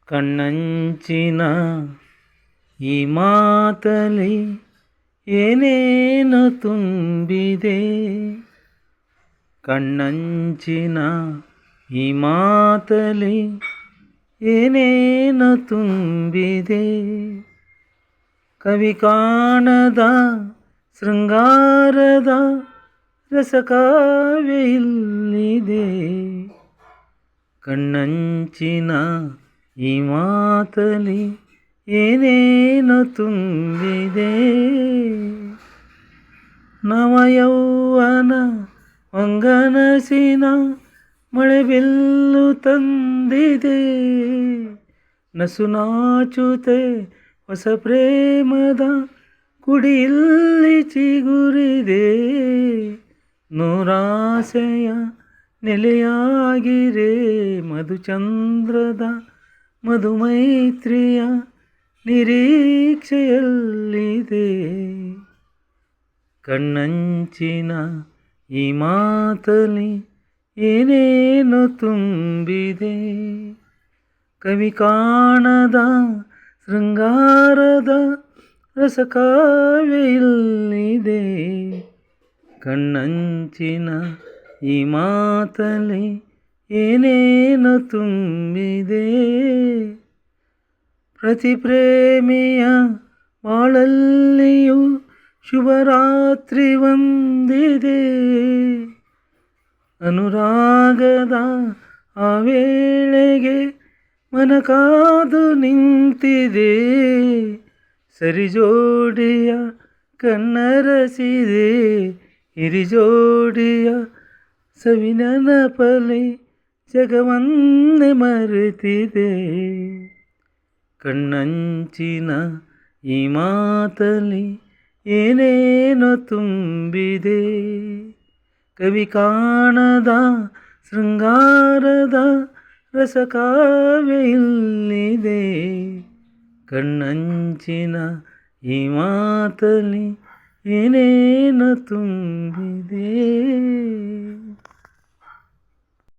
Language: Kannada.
ಕಣ್ಣಂಚಿನ ಈ ಮಾತಲಿ ಏನೇನು ತುಂಬಿದೆ. ಕಣ್ಣಂಚಿನ ಈ ಮಾತಲಿ ಏನೇನು ತುಂಬಿದೆ. ಕವಿ ಕಾಣದ ಶೃಂಗಾರದ ರಸಕಾವ್ಯ ಇಲ್ಲಿದೆ. ಕಣ್ಣಂಚಿನ ಈ ಮಾತಲಿ ಏನೇನು ತುಂಬಿದೆ. ನವಯೌವನ ಹೊಂಗನಸಿನ ಮಳೆಬಿಲ್ಲು ತಂದಿದೆ. ನಸುನಾಚುತೆ ಹೊಸ ಪ್ರೇಮದ ಕುಡಿಯಲ್ಲಿ ಚಿಗುರಿದೆ. ನೂರಾಸೆಯ ನೆಲೆಯಾಗಿರೆ ಮಧುಚಂದ್ರದ ಮಧುಮೈತ್ರಿಯ ನಿರೀಕ್ಷೆಯಲ್ಲಿದೆ. ಕಣ್ಣಂಚಿನ ಈ ಮಾತಲಿ ಏನೇನು ತುಂಬಿದೆ. ಕವಿ ಕಾಣದ ಶೃಂಗಾರದ ರಸಕಾವ್ಯ ಇಲ್ಲಿದೆ. ಕಣ್ಣಂಚಿನ ಈ ಮಾತಲಿ ಏನೇನು ತುಂಬಿದೆ. ಪ್ರತಿ ಪ್ರೇಮಿಯ ಬಾಳಲ್ಲಿಯೂ ಶುಭರಾತ್ರಿ ಒಂದಿದೆ. ಅನುರಾಗದ ಆ ವೇಳೆಗೆ ಮನ ಕಾದು ನಿಂತಿದೆ. ಸರಿಜೋಡಿಯ ಕಣ್ಣರಸಿದೆ. ಹಿರಿಜೋಡಿಯ ಸವಿನೆನಪಲಿ ಜಗವನ್ನೇ ಮರೆತಿದೆ. ಕಣ್ಣಂಚಿನ ಈ ಮಾತಲಿ ಏನೇನು ತುಂಬಿದೆ. ಕವಿ ಕಾಣದ ಶೃಂಗಾರದ ರಸಕಾವ್ಯ ಇಲ್ಲಿದೆ. ಕಣ್ಣಂಚಿನ ಈ ಮಾತಲಿ ಏನೇನು ತುಂಬಿದೆ.